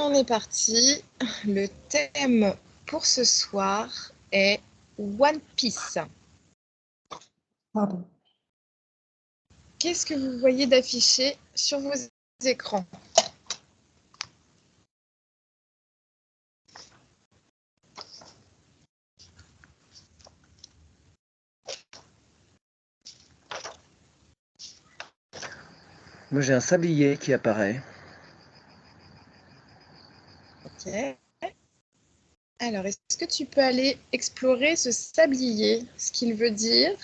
On est parti. Le thème pour ce soir est One Piece. Pardon. Qu'est-ce que vous voyez d'affiché sur vos écrans? Moi, j'ai un sablier qui apparaît. Ok. Alors, est-ce que tu peux aller explorer ce sablier, ce qu'il veut dire?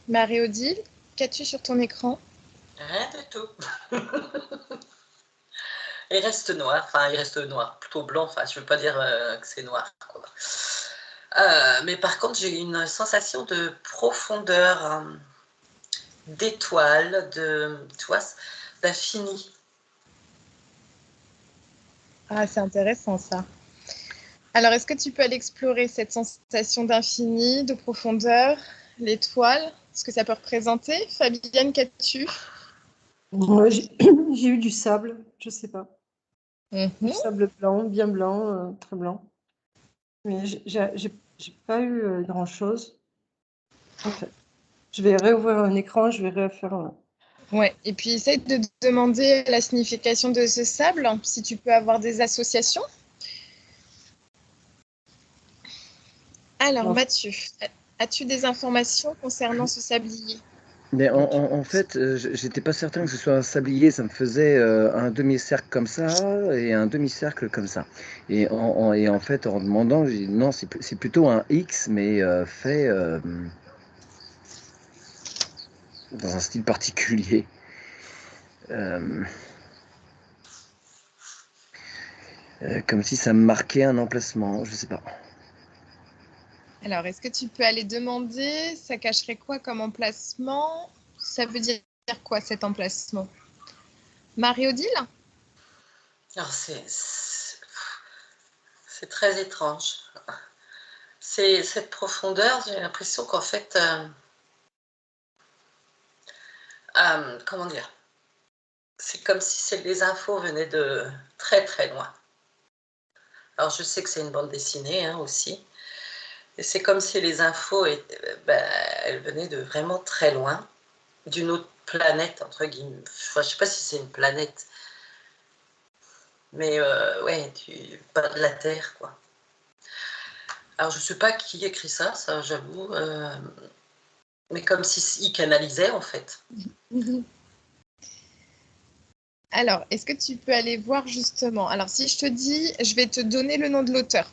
Marie-Odile, qu'as-tu sur ton écran? Rien du tout. Il reste noir, enfin il reste noir, plutôt blanc, enfin je ne veux pas dire que c'est noir, quoi. Mais par contre j'ai une sensation de profondeur, d'étoile, tu vois, d'infini. Ah, c'est intéressant ça. Alors, est-ce que tu peux aller explorer cette sensation d'infini, de profondeur, l'étoile, ce que ça peut représenter? Fabienne, qu'as-tu? Moi, j'ai eu du sable, je sais pas. Du sable blanc, bien blanc, très blanc. Mais j'ai pas eu grand-chose, en fait. Je vais réouvrir un écran, je vais refaire. Ouais, et puis essaye de demander la signification de ce sable, si tu peux avoir des associations. Alors, Non. Mathieu, as-tu des informations concernant ce sablier? Mais en fait, j'étais pas certain que ce soit un sablier. Ça me faisait un demi-cercle comme ça et un demi-cercle comme ça. Et en fait, en demandant, j'ai dit non, c'est plutôt un X, mais fait dans un style particulier. Comme si ça marquait un emplacement, je sais pas. Alors, est-ce que tu peux aller demander, ça cacherait quoi comme emplacement? Ça veut dire quoi cet emplacement? Marie-Odile? Alors c'est très étrange. C'est cette profondeur, j'ai l'impression qu'en fait, comment dire, c'est comme si les infos venaient de très très loin. Alors je sais que c'est une bande dessinée hein, aussi, et c'est comme si les infos elles venaient de vraiment très loin, d'une autre planète entre guillemets. Enfin, je sais pas si c'est une planète, mais ouais, pas de la Terre quoi. Alors je sais pas qui écrit ça j'avoue, mais comme s'il canalisait en fait. Alors, est-ce que tu peux aller voir justement? Alors, si je te dis, je vais te donner le nom de l'auteur.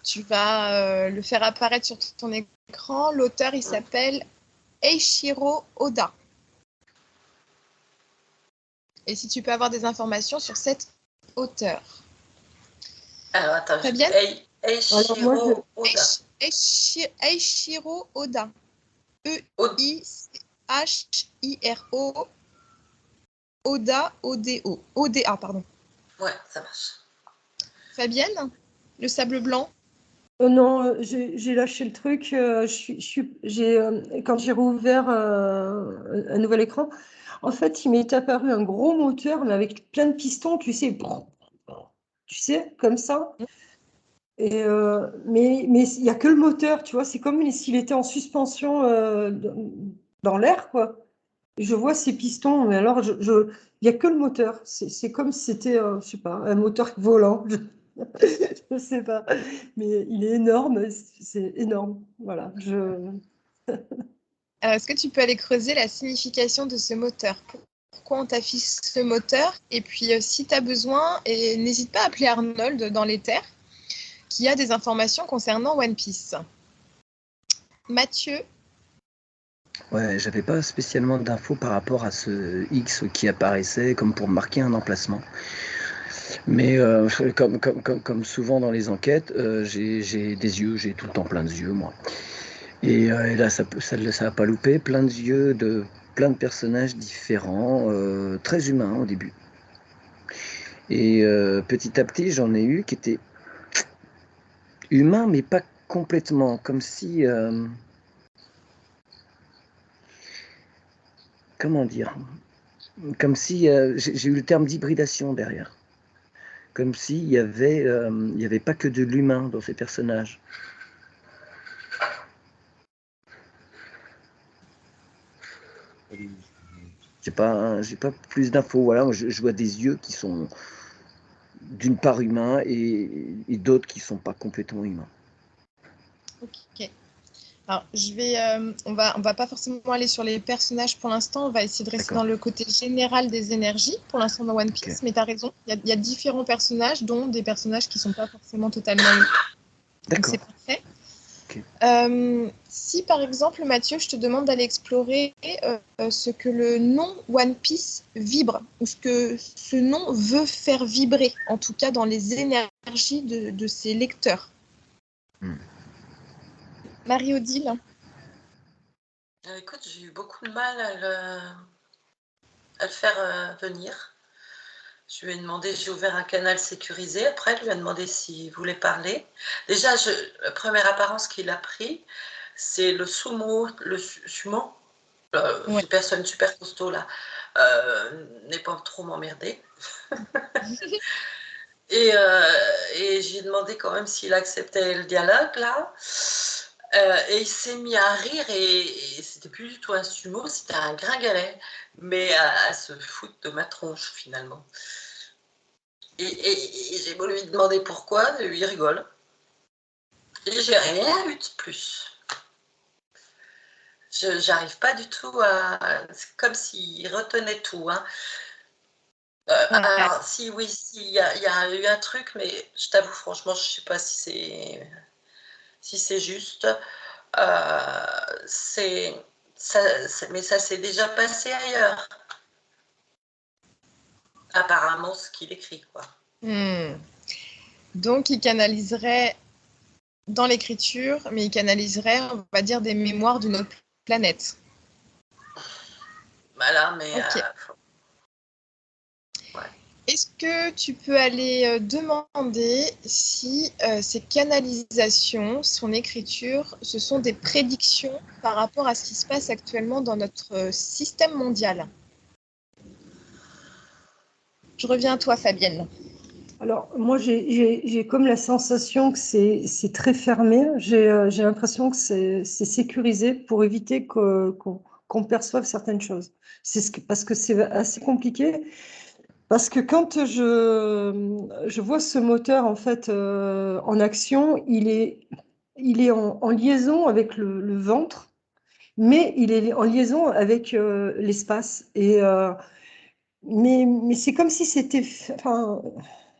Tu vas le faire apparaître sur ton écran. L'auteur, il s'appelle Eiichiro Oda. Et si tu peux avoir des informations sur cet auteur. Alors attends, Fabienne? Eiichiro Oda. Eiichiro Oda. E-I-C-H-I-R-O Oda, O-D-O. O-D-A, pardon. Ouais, ça marche. Fabienne, le sable blanc. Non, j'ai lâché le truc. Quand j'ai rouvert un nouvel écran, en fait, il m'est apparu un gros moteur, mais avec plein de pistons, tu sais, comme ça. Et, mais il n'y a que le moteur, tu vois, c'est comme s'il était en suspension dans l'air, quoi. Et je vois ces pistons, mais alors, il n'y a que le moteur. C'est comme si c'était, je sais pas, un moteur volant. Je ne sais pas, mais il est énorme, c'est énorme. Voilà, Alors, est-ce que tu peux aller creuser la signification de ce moteur? Pourquoi on t'affiche ce moteur? Et puis, si tu as besoin, et n'hésite pas à appeler Arnold dans les terres, qui a des informations concernant One Piece. Mathieu? Ouais, j'avais pas spécialement d'infos par rapport à ce X qui apparaissait comme pour marquer un emplacement. Mais comme souvent dans les enquêtes, j'ai des yeux, j'ai tout le temps plein de yeux, moi. Et là, ça a pas loupé, plein de yeux de plein de personnages différents, très humains au début. Et petit à petit, j'en ai eu qui étaient humains, mais pas complètement, comme si... comment dire? comme si j'ai eu le terme d'hybridation derrière. Comme s'il il y avait pas que de l'humain dans ces personnages. J'ai pas plus d'infos. Voilà, moi, je vois des yeux qui sont d'une part humains et d'autres qui sont pas complètement humains. Ok. Alors, on va pas forcément aller sur les personnages pour l'instant. On va essayer de rester D'accord. dans le côté général des énergies pour l'instant dans One Piece. Ok. Mais tu as raison, il y a différents personnages, dont des personnages qui sont pas forcément totalement humains. Donc D'accord. c'est parfait. Ok. Si par exemple, Mathieu, je te demande d'aller explorer ce que le nom One Piece vibre, ou ce que ce nom veut faire vibrer, en tout cas dans les énergies de ses lecteurs. Marie-Odile. Écoute, j'ai eu beaucoup de mal à le faire venir. Je lui ai demandé, j'ai ouvert un canal sécurisé. Après, je lui ai demandé s'il voulait parler. Déjà, la première apparence qu'il a pris, c'est le sumo, Ouais. cette personne super costaud là, n'est pas trop m'emmerder. Et j'ai demandé quand même s'il acceptait le dialogue là. Et il s'est mis à rire et c'était plus du tout un sumo, c'était un gringalet, mais à se foutre de ma tronche finalement. Et j'ai beau lui demander pourquoi, lui il rigole. Et j'ai rien eu de plus. J'arrive pas du tout à. C'est comme s'il retenait tout. Hein. Ouais. Alors, si oui, il y a eu un truc, mais je t'avoue, franchement, je sais pas si c'est juste. Mais ça s'est déjà passé ailleurs. Apparemment, ce qu'il écrit, quoi. Donc, il canaliserait dans l'écriture, mais il canaliserait, on va dire, des mémoires d'une autre planète. Voilà, mais... Ok. Ouais. Est-ce que tu peux aller demander si ces canalisations, son écriture, ce sont des prédictions par rapport à ce qui se passe actuellement dans notre système mondial? Je reviens à toi, Fabienne. Alors, moi, j'ai comme la sensation que c'est très fermé. J'ai l'impression que c'est sécurisé pour éviter qu'on perçoive certaines choses. Parce que c'est assez compliqué. Parce que quand je vois ce moteur en fait en action, il est en liaison avec le ventre, mais il est en liaison avec l'espace. Mais c'est comme si c'était, enfin,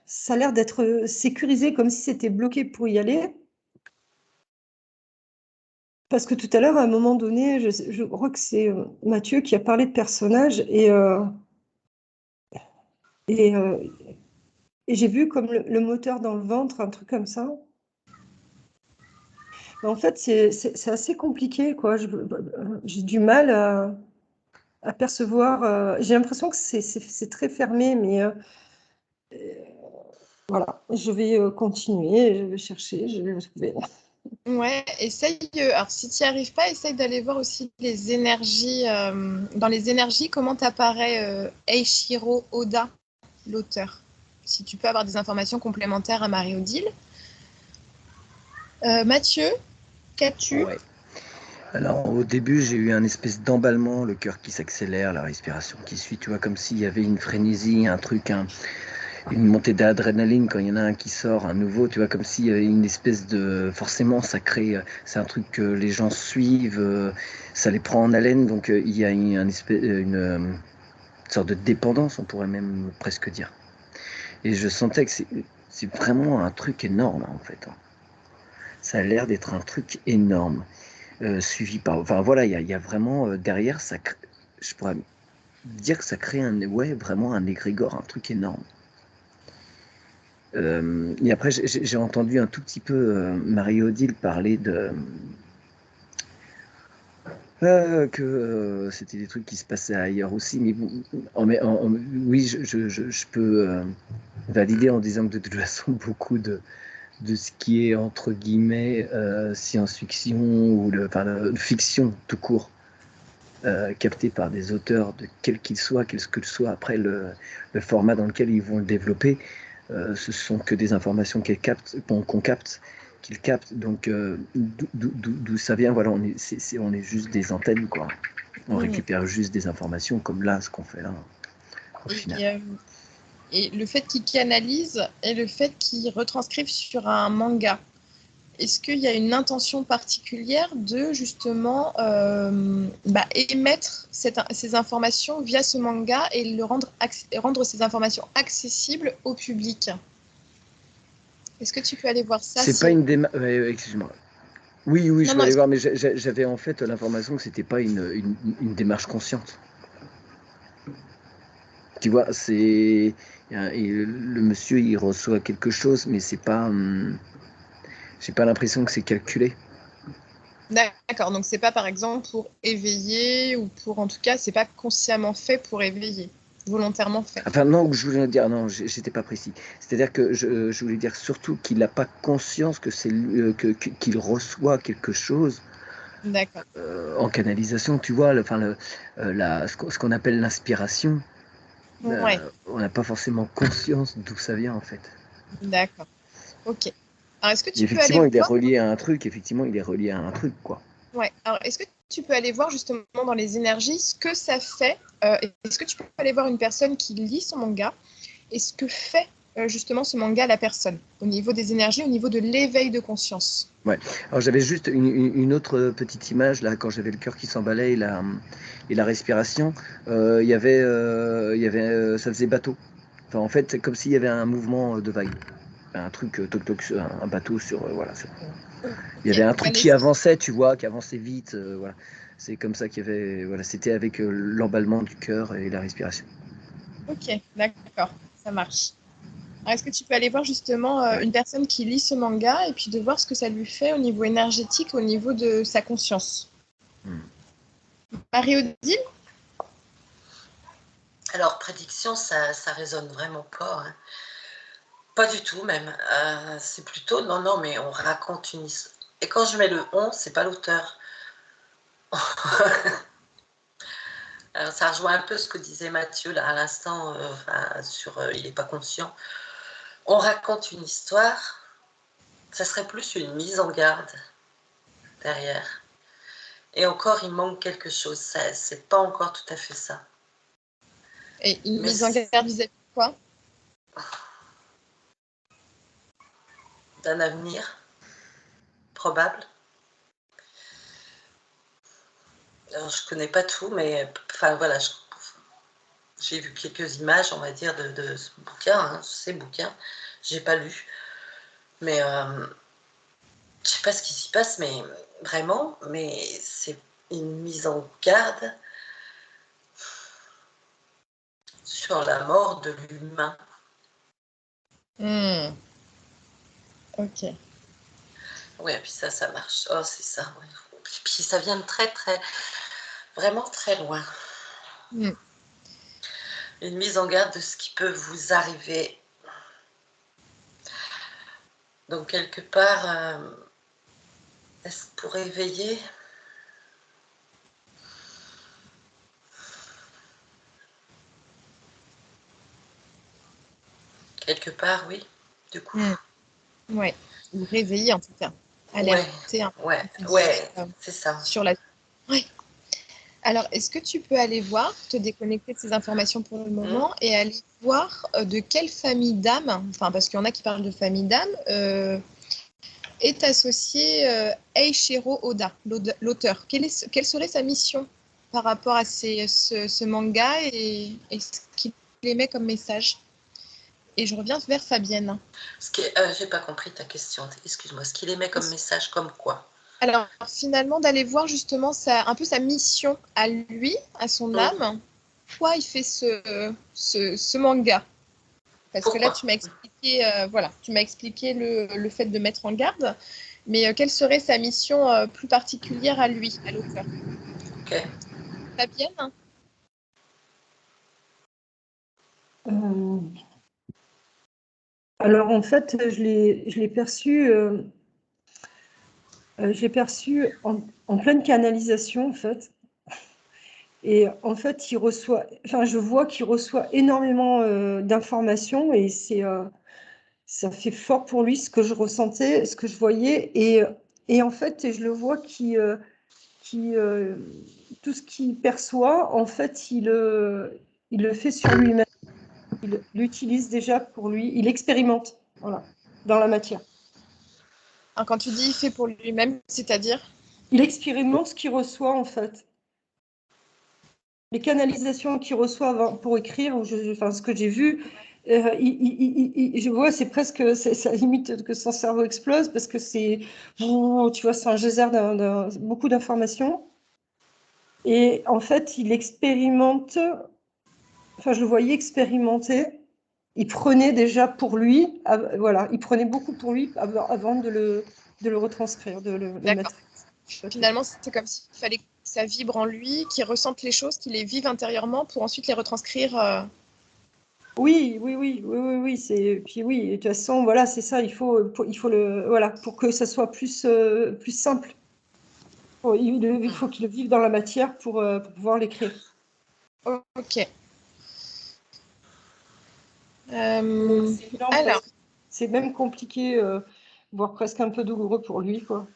ça a l'air d'être sécurisé, comme si c'était bloqué pour y aller. Parce que tout à l'heure, à un moment donné, je crois que c'est Mathieu qui a parlé de personnages et, euh, et j'ai vu comme le moteur dans le ventre, un truc comme ça. Mais en fait, c'est assez compliqué, quoi. J'ai du mal à percevoir. J'ai l'impression que c'est très fermé, mais voilà, je vais continuer, je vais chercher, je vais trouver. Ouais, essaye. Alors, si tu n'y arrives pas, essaye d'aller voir aussi les énergies. Dans les énergies, comment t'apparaît Eiichiro Oda, l'auteur? Si tu peux avoir des informations complémentaires à Marie-Odile. Mathieu, qu'as-tu? Ouais. Alors au début, j'ai eu un espèce d'emballement, le cœur qui s'accélère, la respiration qui suit, tu vois, comme s'il y avait une frénésie, un truc, une montée d'adrénaline quand il y en a un qui sort, un nouveau, tu vois, comme s'il y avait une espèce de... Forcément, ça crée... C'est un truc que les gens suivent, ça les prend en haleine, donc il y a une sorte de dépendance, on pourrait même presque dire. Et je sentais que c'est vraiment un truc énorme, en fait. Ça a l'air d'être un truc énorme. Suivi par... Enfin voilà, il y a vraiment derrière, je pourrais dire que ça crée vraiment un égrégore, un truc énorme. Et après, j'ai entendu un tout petit peu Marie-Odile parler que c'était des trucs qui se passaient ailleurs aussi, mais oui, je peux valider en disant que de toute façon, beaucoup de ce qui est entre guillemets science-fiction ou fiction tout court, capté par des auteurs, de quel qu'il soit, quel que soit après le format dans lequel ils vont le développer, ce sont que des informations qu'ils captent, qu'ils captent. Donc, d'où ça vient, voilà, on est juste des antennes, quoi. On récupère juste des informations, comme là, ce qu'on fait là, au final. Et le fait qu'ils canalisent et le fait qu'ils retranscrivent sur un manga, est-ce qu'il y a une intention particulière de justement émettre ces informations via ce manga et rendre ces informations accessibles au public? Est-ce que tu peux aller voir ça? C'est pas une démarche. Excuse-moi. Oui, je peux aller voir, mais j'avais en fait l'information que c'était pas une démarche consciente. Tu vois, le monsieur, il reçoit quelque chose, mais c'est pas. J'ai pas l'impression que c'est calculé. D'accord, donc c'est pas par exemple pour éveiller ou en tout cas, c'est pas consciemment fait pour éveiller, volontairement fait. Enfin non, je voulais dire, non, j'étais pas précis. C'est-à-dire que je voulais dire surtout qu'il n'a pas conscience que c'est qu'il reçoit quelque chose. D'accord. En canalisation, tu vois, ce qu'on appelle l'inspiration. Ouais. On n'a pas forcément conscience d'où ça vient en fait. D'accord. Ok. Alors, est-ce que tu peux effectivement, aller il est relié à un truc. Effectivement, il est relié à un truc, quoi. Ouais. Alors, est-ce que tu peux aller voir justement dans les énergies ce que ça fait? Est-ce que tu peux aller voir une personne qui lit son manga et ce que fait justement ce manga à la personne au niveau des énergies, au niveau de l'éveil de conscience? Ouais. Alors j'avais juste une autre petite image là quand j'avais le cœur qui s'emballait et la respiration. Il y avait, ça faisait bateau. Enfin, en fait, c'est comme s'il y avait un mouvement de vague, un truc toc-toc, un bateau sur voilà. Il y avait un truc qui avançait, tu vois, qui avançait vite. Voilà. C'est comme ça qu'il y avait. Voilà, c'était avec l'emballement du cœur et la respiration. Ok, d'accord, ça marche. Alors, est-ce que tu peux aller voir justement une personne qui lit ce manga et puis de voir ce que ça lui fait au niveau énergétique, au niveau de sa conscience? Marie-Odile? Alors, prédiction, ça résonne vraiment pas. Hein. Pas du tout, même. C'est plutôt, non, mais on raconte une histoire. Et quand je mets le on, c'est pas l'auteur. Alors, ça rejoint un peu ce que disait Mathieu là à l'instant sur il n'est pas conscient. On raconte une histoire, ça serait plus une mise en garde derrière. Et encore, il manque quelque chose. C'est pas encore tout à fait ça. Et une mise en garde vis-à-vis de quoi? D'un avenir probable. Alors, je connais pas tout, mais enfin voilà, j'ai vu quelques images, on va dire, de ce bouquin, ces bouquins. J'ai pas lu, mais je sais pas ce qui s'y passe, mais vraiment, mais c'est une mise en garde sur la mort de l'humain. Ok. Ouais, puis ça marche. Oh, c'est ça. Ouais. Puis ça vient de vraiment très loin. Une mise en garde de ce qui peut vous arriver. Donc, quelque part, est-ce pour éveiller? Quelque part, oui, du coup. Ouais, ou réveiller en tout cas. Alerter un peu c'est ça. Sur la... Ouais. Alors, est-ce que tu peux aller voir, te déconnecter de ces informations pour le moment et aller voir de quelle famille d'âmes, enfin parce qu'il y en a qui parlent de famille d'âmes, est associé Eiichiro Oda, l'auteur. Quelle serait sa mission par rapport à ce manga et ce qu'il émet comme message? Et je reviens vers Fabienne. J'ai pas compris ta question. Excuse-moi. Ce qu'il émet comme message, comme quoi? Alors, finalement, d'aller voir justement un peu sa mission à lui, à son âme. Pourquoi il fait ce manga? Parce que là, tu m'as expliqué, tu m'as expliqué le fait de mettre en garde. Mais quelle serait sa mission plus particulière à lui, à l'auteur? Ok. Fabienne? Alors en fait, je l'ai perçu, j'ai perçu en pleine canalisation en fait. Et en fait, je vois qu'il reçoit énormément d'informations et ça fait fort pour lui ce que je ressentais, ce que je voyais. Et en fait, je le vois tout ce qu'il perçoit, en fait, il le fait sur lui-même. Il l'utilise déjà pour lui. Il expérimente, voilà, dans la matière. Alors, quand tu dis il fait pour lui-même, c'est-à-dire? Il expérimente ce qu'il reçoit, en fait. Les canalisations qu'il reçoit pour écrire, enfin, ce que j'ai vu, je vois, ça limite que son cerveau explose parce que tu vois, c'est un geyser beaucoup d'informations. Et en fait, il expérimente, enfin, je le voyais expérimenter. Il prenait déjà pour lui, voilà, il prenait beaucoup pour lui avant de le retranscrire, de le D'accord. mettre. Finalement, c'est comme s'il fallait que ça vibre en lui, qu'il ressente les choses, qu'il les vive intérieurement pour ensuite les retranscrire. Oui. Puis oui, de toute façon, voilà, c'est ça. Il faut voilà, pour que ça soit plus simple. Il faut qu'il le vive dans la matière pour pouvoir l'écrire. Ok. C'est énorme parce Alors, que c'est même compliqué, voire presque un peu douloureux pour lui, quoi.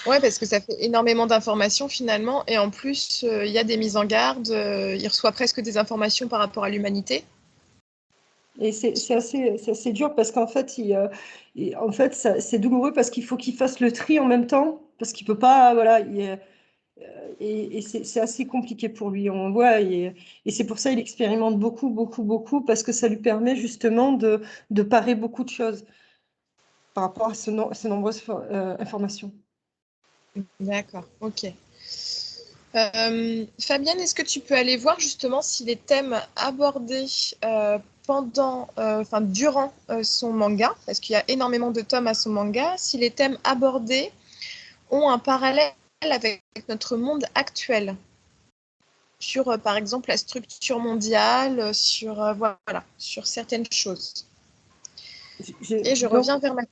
ouais, parce que ça fait énormément d'informations finalement, et en plus, il y a des mises en garde, il reçoit presque des informations par rapport à l'humanité. Et c'est assez dur parce qu'en fait, c'est douloureux parce qu'il faut qu'il fasse le tri en même temps, parce qu'il peut pas, voilà, et c'est assez compliqué pour lui, on voit, et c'est pour ça qu'il expérimente beaucoup, parce que ça lui permet justement de parer beaucoup de choses par rapport à ces nombreuses informations. D'accord, ok. Fabienne, est-ce que tu peux aller voir justement si les thèmes abordés durant son manga, parce qu'il y a énormément de tomes à son manga, si les thèmes abordés ont un parallèle avec notre monde actuel, sur par exemple la structure mondiale, sur certaines choses. Et je reviens vers ma...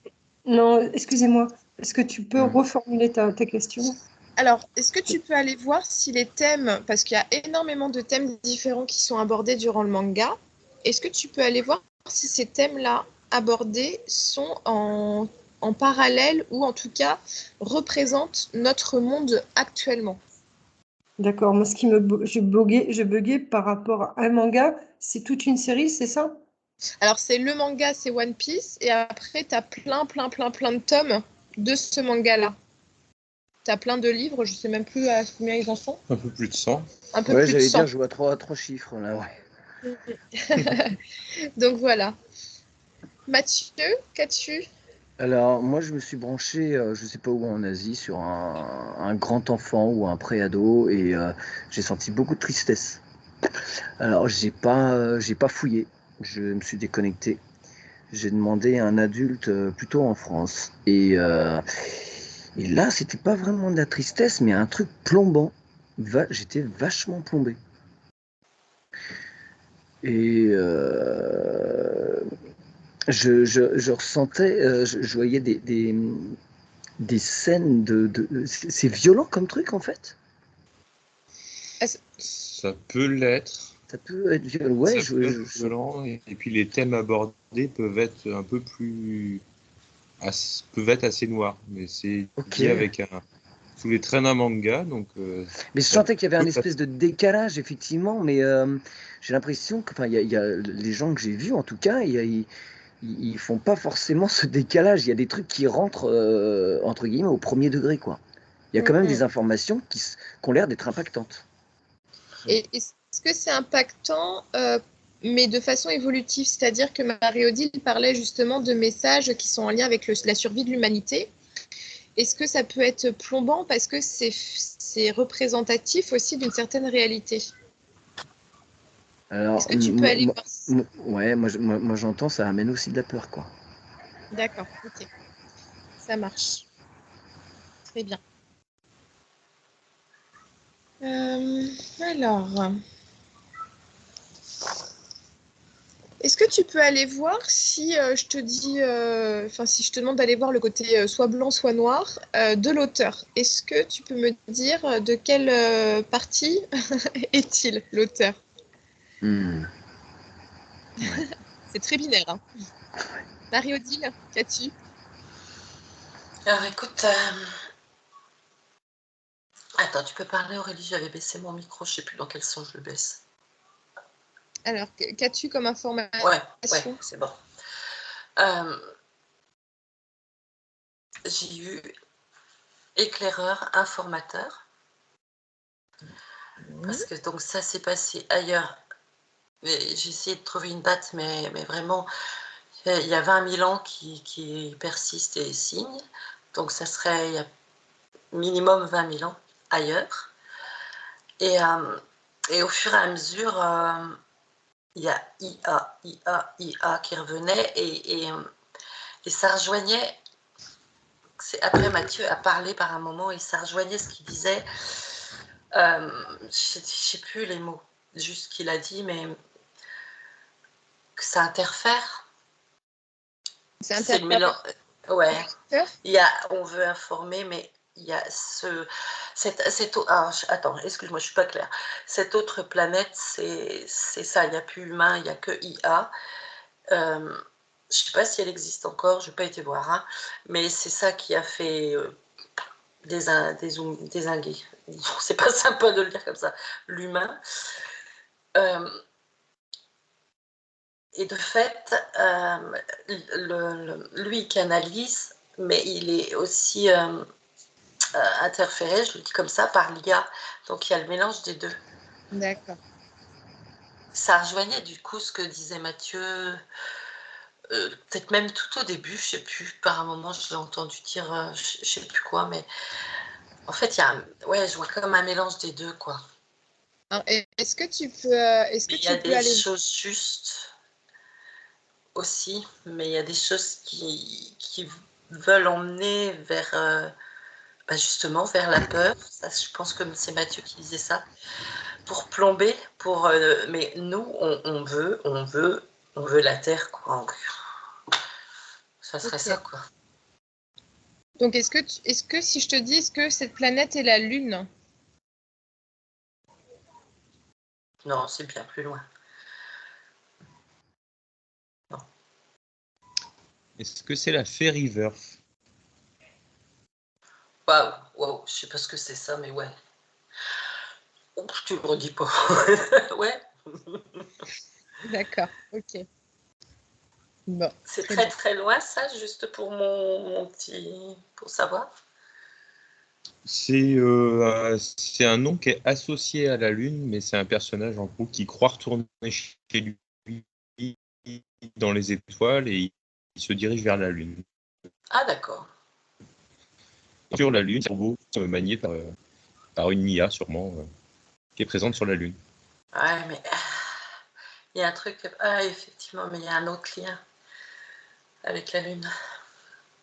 Non, excusez-moi, est-ce que tu peux reformuler ta question? Alors, est-ce que tu peux aller voir si les thèmes, parce qu'il y a énormément de thèmes différents qui sont abordés durant le manga, est-ce que tu peux aller voir si ces thèmes-là abordés sont en parallèle ou en tout cas représentent notre monde actuellement? D'accord, moi je buguais par rapport à un manga, c'est toute une série, c'est ça? Alors, c'est le manga, c'est One Piece, et après, tu as plein de tomes de ce manga-là. Tu as plein de livres, je sais même plus à combien ils en sont. Un peu plus de 100. Un peu Ouais, plus de j'allais 100. dire, je vois trois chiffres là, ouais. Donc voilà. Mathieu, qu'as-tu? Alors, moi, je me suis branché, je sais pas où en Asie, sur un grand enfant ou un préado, et j'ai senti beaucoup de tristesse. Alors, j'ai pas fouillé, je me suis déconnecté. J'ai demandé à un adulte plutôt en France, et là, c'était pas vraiment de la tristesse, mais un truc plombant. J'étais vachement plombé. Et je ressentais, je voyais des scènes c'est violent comme truc en fait. Ça peut l'être. Ça peut être violent. Ouais, Ça peut être violent. Et puis les thèmes abordés peuvent être un peu plus. Peuvent être assez noirs. Mais c'est dit avec sous les traits d'un manga. Donc, mais je sentais qu'il y avait un espèce de décalage, effectivement. Mais j'ai l'impression que, enfin, il y a les gens que j'ai vus, en tout cas, ils font pas forcément ce décalage. Il y a des trucs qui rentrent, entre guillemets, au premier degré, quoi. Il y a quand même des informations qui ont l'air d'être impactantes. Et est-ce que c'est impactant, mais de façon évolutive? C'est-à-dire que Marie-Odile parlait justement de messages qui sont en lien avec la survie de l'humanité. Est-ce que ça peut être plombant parce que c'est représentatif aussi d'une certaine réalité? Alors, est-ce que tu peux aller voir? ouais, moi j'entends, ça amène aussi de la peur, quoi. D'accord, ok. Ça marche. Très bien. Alors, Est-ce que tu peux aller voir si je te dis, si je te demande d'aller voir le côté soit blanc, soit noir de l'auteur? Est-ce que tu peux me dire de quelle partie est-il, l'auteur? Ouais. C'est très binaire, hein. Marie-Odile, qu'as-tu? Alors écoute, attends, tu peux parler Aurélie, j'avais baissé mon micro, je sais plus dans quel son je le baisse. Alors, qu'as-tu comme information? Ouais, c'est bon. J'ai eu éclaireur, informateur. Parce que donc ça s'est passé ailleurs. J'ai essayé de trouver une date, mais vraiment, il y a 20 000 ans qui persistent et signent. Donc ça serait il y a minimum 20 000 ans ailleurs. Et au fur et à mesure, il y a IA qui revenait et ça rejoignait. Après, Mathieu a parlé par un moment et ça rejoignait ce qu'il disait. Je ne sais plus les mots, juste qu'il a dit, mais que ça interfère. C'est le mélange. Ouais. On veut informer, mais il y a attends, excuse-moi, je ne suis pas claire. Cette autre planète, c'est ça, il n'y a plus humain, il n'y a que IA. Je ne sais pas si elle existe encore, je n'ai pas été voir, hein, mais c'est ça qui a fait dézinguer. C'est pas sympa de le dire comme ça, l'humain. Et de fait, lui canalise, mais il est aussi interféré, je le dis comme ça, par l'IA. Donc il y a le mélange des deux. D'accord. Ça rejoignait du coup ce que disait Mathieu, peut-être même tout au début, je ne sais plus, par un moment je l'ai entendu dire, je ne sais plus quoi, mais en fait, je vois comme un mélange des deux, quoi. Alors, est-ce que tu peux, il y a des choses justes aussi, mais il y a des choses qui veulent emmener vers, justement, vers la peur. Ça, je pense que c'est Mathieu qui disait ça. Pour plomber, mais nous, on veut la Terre, quoi. Ça serait ça, quoi. Donc, est-ce que si je te dis, est-ce que cette planète est la Lune? Non, c'est bien plus loin. Non. Est-ce que c'est la Fairyverse? Waouh, je sais pas ce que c'est ça, mais ouais. Tu me redis pas. Ouais. D'accord, ok. Bon, c'est très très loin, ça, juste pour mon petit... pour savoir. C'est un nom qui est associé à la Lune, mais c'est un personnage en gros qui croit retourner chez lui dans les étoiles et il se dirige vers la Lune. Ah, d'accord. Sur la Lune, c'est un robot manié par une IA sûrement, qui est présente sur la Lune. Ouais, mais il y a un truc... Ah, effectivement, mais il y a un autre lien avec la Lune.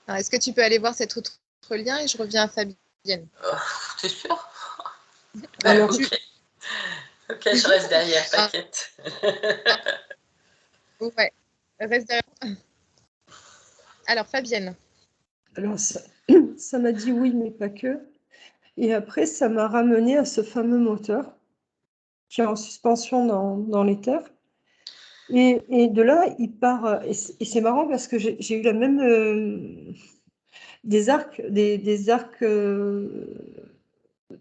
Alors, est-ce que tu peux aller voir cet autre lien et je reviens à Fabienne? T'es sûr? Alors, Ok, je reste derrière, t'inquiète. Ouais, reste derrière. Alors, Fabienne. Alors ça m'a dit oui, mais pas que. Et après, ça m'a ramené à ce fameux moteur qui est en suspension dans les terres. Et de là, il part. Et c'est marrant parce que j'ai eu la même. Des arcs, des arcs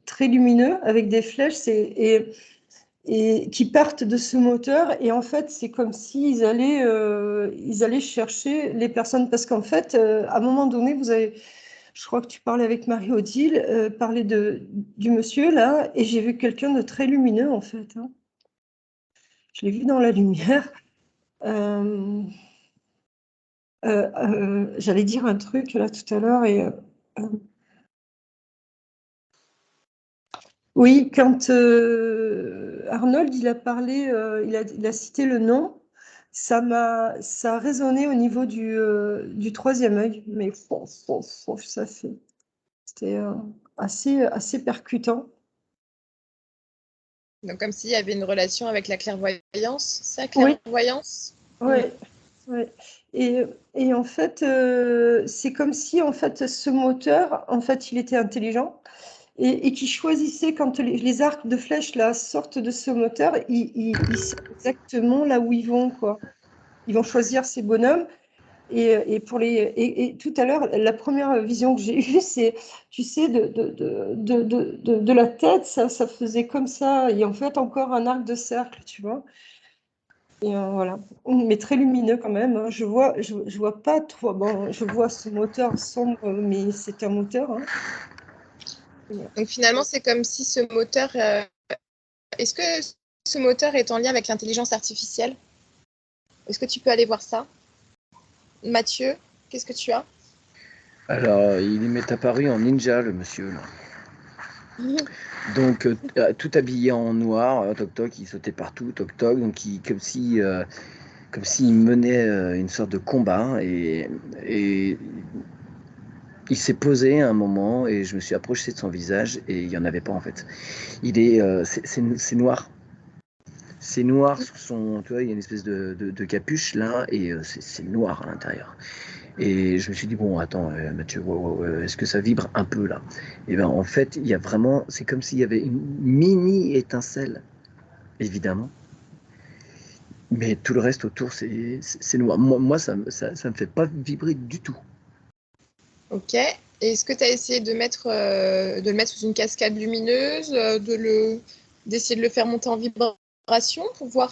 très lumineux avec des flèches et qui partent de ce moteur. Et en fait, c'est comme s'ils allaient chercher les personnes. Parce qu'en fait, à un moment donné, je crois que tu parlais avec Marie-Odile, parlais du monsieur là, et j'ai vu quelqu'un de très lumineux en fait, hein. Je l'ai vu dans la lumière. J'allais dire un truc là tout à l'heure et oui, quand Arnold il a parlé, il a cité le nom, ça a résonné au niveau du troisième œil, mais c'était assez percutant. Donc, comme s'il y avait une relation avec la clairvoyance, ça, clairvoyance? Ouais, ouais. Et en fait, c'est comme si en fait ce moteur, en fait, il était intelligent et qui choisissait quand les arcs de flèches là sortent de ce moteur, ils savent exactement là où ils vont, quoi. Ils vont choisir ces bonhommes. Et pour et tout à l'heure, la première vision que j'ai eue, c'est, tu sais, de la tête, ça faisait comme ça. Et en fait, encore un arc de cercle, tu vois. Et voilà. Mais très lumineux quand même, hein. Je vois pas trop. Bon, je vois ce moteur sombre, mais c'est un moteur, hein. Donc finalement, c'est comme si ce moteur... Est-ce que ce moteur est en lien avec l'intelligence artificielle? Est-ce que tu peux aller voir ça? Mathieu, qu'est-ce que tu as? Alors, il m'est apparu en ninja, le monsieur, là. Donc, tout habillé en noir, toc toc, il sautait partout, toc toc, donc comme s'il menait une sorte de combat, et il s'est posé à un moment, et je me suis approché de son visage, et il n'y en avait pas en fait. C'est noir. C'est noir sous son, tu vois, il y a une espèce de capuche là, et c'est noir à l'intérieur. Et je me suis dit, bon, attends, Mathieu, est-ce que ça vibre un peu là? Et bien, en fait, il y a vraiment, c'est comme s'il y avait une mini étincelle, évidemment. Mais tout le reste autour, c'est noir. Moi ça me fait pas vibrer du tout. Ok. Et est-ce que tu as essayé de le mettre sous une cascade lumineuse, d'essayer de le faire monter en vibration pour voir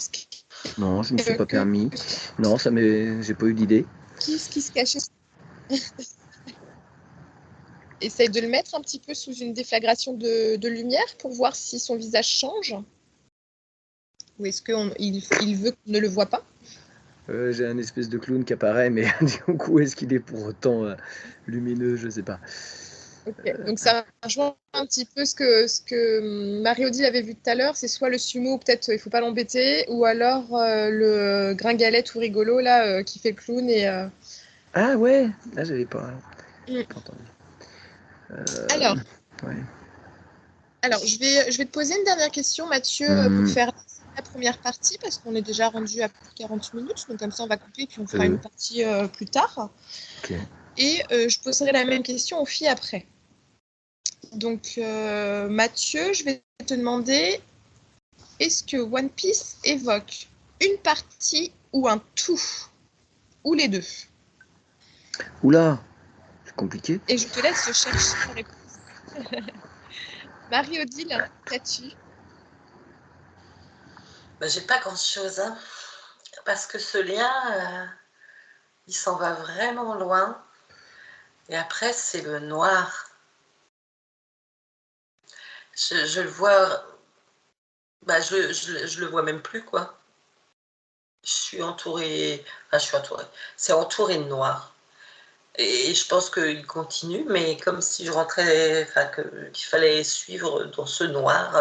Non, je me suis pas permis. Non, j'ai pas eu d'idée. ce qui se cachait? Essaye de le mettre un petit peu sous une déflagration de lumière pour voir si son visage change. Ou est-ce qu'il veut qu'on ne le voit pas? J'ai un espèce de clown qui apparaît, mais du coup, est-ce qu'il est pour autant lumineux? Je sais pas. Okay. Donc ça rejoint un petit peu ce que Marie-Odile avait vu tout à l'heure, c'est soit le sumo, peut-être il faut pas l'embêter, ou alors le gringalet tout rigolo là qui fait le clown et. Ah ouais, là j'avais pas entendu. Alors, Ouais. je vais te poser une dernière question, Mathieu, pour faire la première partie, parce qu'on est déjà rendu à plus de 40 minutes, donc comme ça on va couper, puis on fera une partie plus tard. Ok. Et je poserai la même question aux filles après. Donc, Mathieu, je vais te demander, est-ce que One Piece évoque une partie ou un tout? Ou les deux? Oula, c'est compliqué. Et je te laisse chercher la réponse. Marie-Odile, qu'as-tu? Ben, j'ai pas grand-chose, hein, parce que ce lien, il s'en va vraiment loin. Et après, c'est le noir. Je le vois, bah, je le vois même plus, quoi. Je suis entourée, c'est entouré de noir. Et je pense qu'il continue, mais comme si je rentrais, qu'il fallait suivre dans ce noir.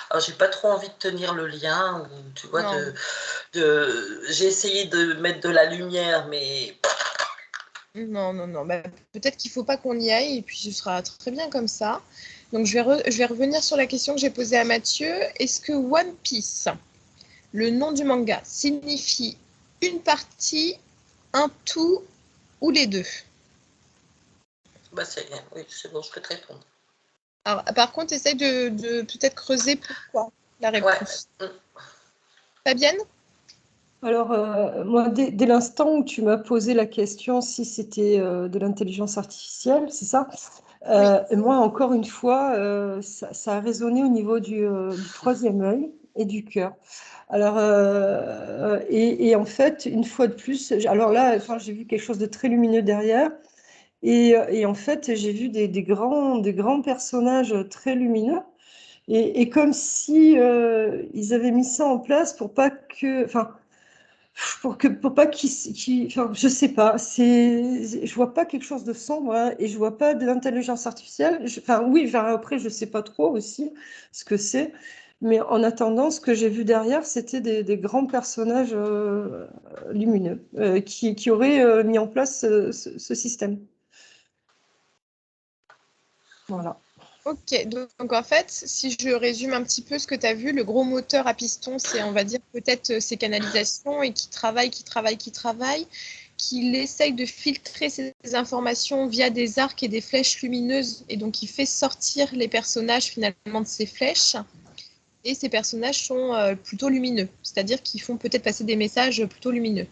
Alors, j'ai pas trop envie de tenir le lien, ou, tu vois, Non. j'ai essayé de mettre de la lumière, mais Non, non, non. Bah, peut-être qu'il ne faut pas qu'on y aille et puis ce sera très bien comme ça. Donc je vais revenir sur la question que j'ai posée à Mathieu. Est-ce que One Piece, le nom du manga, signifie une partie, un tout ou les deux? bah oui, c'est bon, je peux te répondre. Alors, par contre, essaye de peut-être creuser pourquoi la réponse. Ouais. Fabienne? Alors, moi, dès l'instant où tu m'as posé la question si c'était de l'intelligence artificielle, c'est ça? Moi, encore une fois, ça a résonné au niveau du troisième œil et du cœur. Alors, et en fait, une fois de plus, alors là, enfin, j'ai vu quelque chose de très lumineux derrière. Et en fait, j'ai vu des grands personnages très lumineux. Et comme si ils avaient mis ça en place pour pas que, enfin, pour pas enfin, je sais pas, je vois pas quelque chose de sombre, hein, et je vois pas de l'intelligence artificielle. Enfin, oui, enfin, après, je sais pas trop aussi ce que c'est, mais en attendant, ce que j'ai vu derrière, c'était des grands personnages lumineux qui auraient mis en place ce système. Voilà. Ok, donc en fait, si je résume un petit peu ce que tu as vu, le gros moteur à piston, c'est, on va dire, peut-être ces canalisations et qui travaille, qu'il essaye de filtrer ces informations via des arcs et des flèches lumineuses, et donc il fait sortir les personnages finalement de ces flèches, et ces personnages sont plutôt lumineux, c'est-à-dire qu'ils font peut-être passer des messages plutôt lumineux.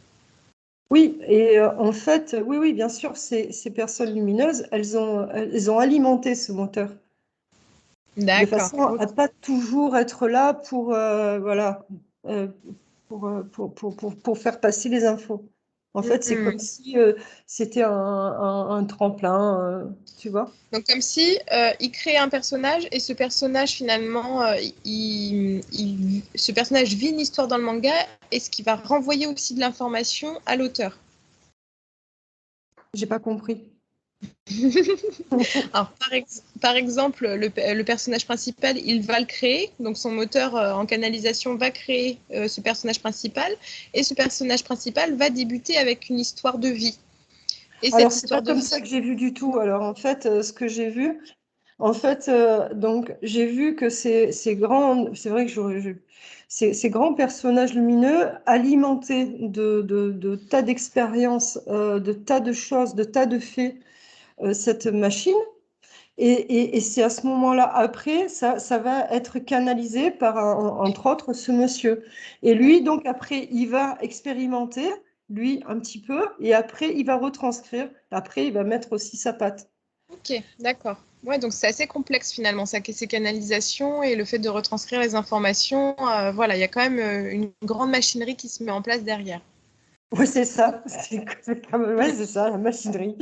Oui, et en fait, oui, bien sûr, ces personnes lumineuses, elles ont alimenté ce moteur de D'accord. façon à pas toujours être là pour, voilà, euh, pour faire passer les infos. En fait, c'est comme si c'était un tremplin, tu vois. Donc comme si il crée un personnage et ce personnage finalement, ce personnage vit une histoire dans le manga et ce qui va renvoyer aussi de l'information à l'auteur. J'ai pas compris. Alors par exemple, le personnage principal, il va le créer, donc son moteur en canalisation va créer ce personnage principal et ce personnage principal va débuter avec une histoire de vie. Et Alors, cette c'est pas histoire de comme vie, ça que j'ai vu du tout. Alors, en fait, ce que j'ai vu, en fait, donc, j'ai vu que ces grands, c'est vrai que ces grands personnages lumineux alimentés de tas d'expériences, de tas de choses, de tas de faits, cette machine. Et c'est à ce moment-là, après, ça va être canalisé par, entre autres, ce monsieur. Et lui, donc, après, il va expérimenter, lui, un petit peu, et après, il va retranscrire. Après, il va mettre aussi sa patte. ok, d'accord. Ouais, donc c'est assez complexe finalement, ça, ces canalisations et le fait de retranscrire les informations. Voilà, il y a quand même une grande machinerie qui se met en place derrière. Oui, c'est ça. Ouais, c'est ça, la machinerie.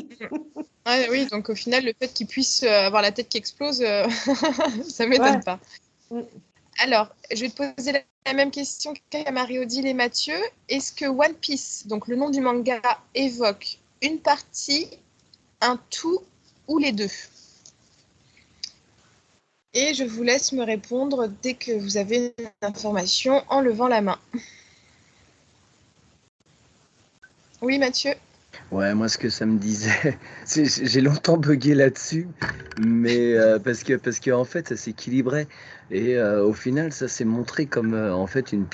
Ouais, oui, donc au final, le fait qu'ils puissent avoir la tête qui explose, ça Ouais. m'étonne pas. Alors, je vais te poser la même question qu'à Marie-Odile et Mathieu. Est-ce que One Piece, donc le nom du manga, évoque une partie, un tout ou les deux? Et je vous laisse me répondre dès que vous avez une information en levant la main. Oui, Mathieu? Ouais, moi, ce que ça me disait, j'ai longtemps bugué là-dessus, mais parce que en fait, ça s'équilibrait. Et au final, ça s'est montré comme en fait une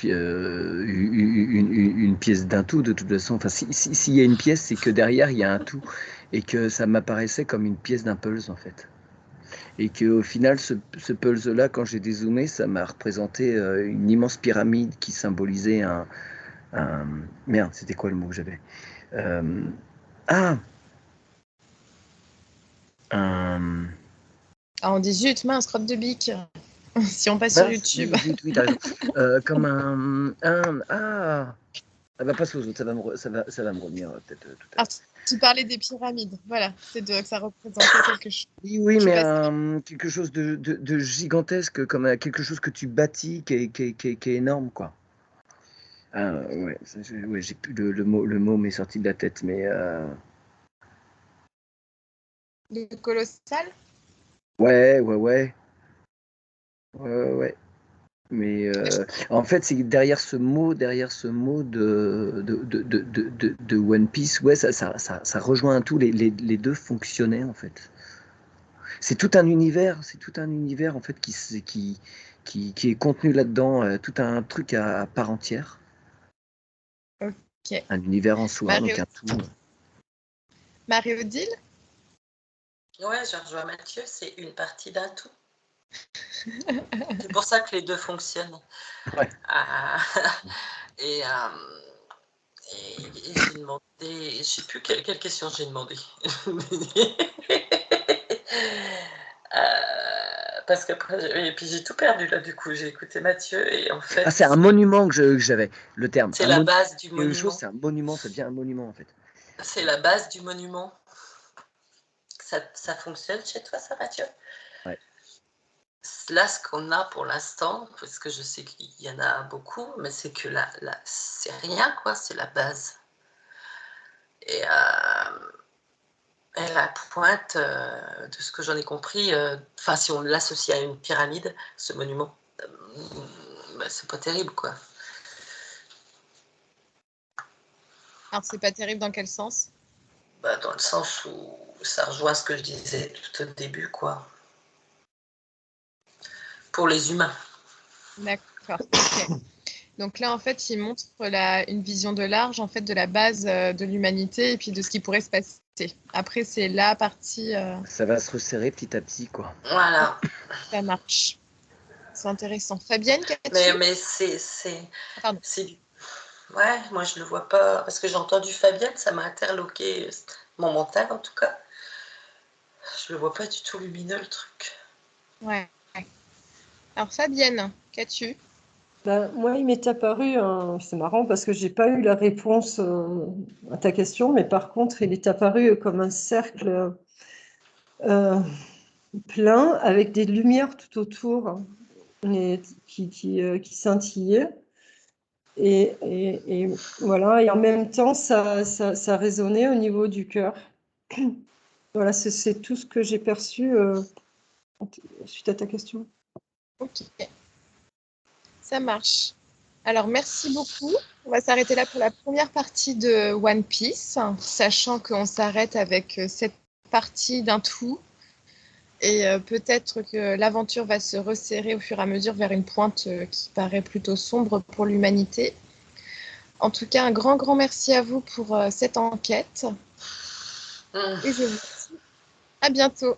pièce d'un tout, de toute façon. Enfin, s'il y a une pièce, c'est que derrière, il y a un tout. Et que ça m'apparaissait comme une pièce d'un puzzle, en fait. Et qu'au final, ce puzzle-là, quand j'ai dézoomé, ça m'a représenté une immense pyramide qui symbolisait un... Merde, c'était quoi le mot que j'avais? Euh, Ah, un... Ah, on dit zut, mince, crotte de bique. Si on passe sur Mince, YouTube. oui, zut, oui, t'as raison. Comme Ah, ça va pas aux autres, ça va me revenir peut-être tout à Alors, l'heure. tu parlais des pyramides. Voilà, c'est que ça représentait quelque chose. Oui, oui, Je mais passe. quelque chose de gigantesque, comme quelque chose que tu bâtis, qui est énorme, quoi. Ouais, ouais, j'ai plus le mot m'est sorti de la tête, mais Le colossal? ouais, ouais, ouais, ouais, ouais, ouais. Mais en fait, c'est derrière ce mot de One Piece, ouais, ça rejoint un tout. Les deux fonctionnaient en fait. C'est tout un univers en fait qui est contenu là-dedans, tout un truc à part entière, Ok. un univers en soi, donc un tout. Marie-Odile? Ouais, je rejoins Mathieu, c'est une partie d'un tout. C'est pour ça que les deux fonctionnent. Ouais. Et, et j'ai demandé, je ne sais plus quelle question j'ai demandé. Parce qu'après, et puis j'ai tout perdu là, du coup, j'ai écouté Mathieu et en fait, Ah, c'est un monument que j'avais, le terme. c'est Un la monument, base du quelque chose, monument. c'est un monument, ça devient un monument en fait. C'est la base du monument. Ça fonctionne chez toi, ça, Mathieu? Ouais. Là, ce qu'on a pour l'instant, parce que je sais qu'il y en a beaucoup, mais c'est que là c'est rien, quoi, c'est la base. Et la pointe, de ce que j'en ai compris, enfin, si on l'associe à une pyramide, ce monument, c'est pas terrible, quoi. Alors, c'est pas terrible dans quel sens? Dans le sens où ça rejoint ce que je disais tout au début, quoi. pour les humains. D'accord. Ok. Donc là, en fait, il montre une vision de large, en fait, de la base de l'humanité et puis de ce qui pourrait se passer. Après, c'est la partie. Ça va se resserrer petit à petit, quoi. Voilà. Ça marche. C'est intéressant. Fabienne, qu'as-tu? Mais Ah, pardon. Ouais, moi je le vois pas, parce que j'ai entendu Fabienne, ça m'a interloqué, mon mental en tout cas. Je le vois pas du tout lumineux le truc. Ouais. Alors, Fabienne, qu'as-tu? Ben, moi, il m'est apparu, c'est marrant parce que j'ai pas eu la réponse à ta question, mais par contre, il est apparu comme un cercle euh, plein avec des lumières tout autour et qui scintillaient. Et voilà, et en même temps, ça résonnait au niveau du cœur. Voilà, c'est tout ce que j'ai perçu suite à ta question. Ok. Ça marche. Alors, merci beaucoup. On va s'arrêter là pour la première partie de One Piece, sachant qu'on s'arrête avec cette partie d'un tout. Et peut-être que l'aventure va se resserrer au fur et à mesure vers une pointe qui paraît plutôt sombre pour l'humanité. En tout cas, un grand, grand merci à vous pour cette enquête. Et je vous dis à bientôt.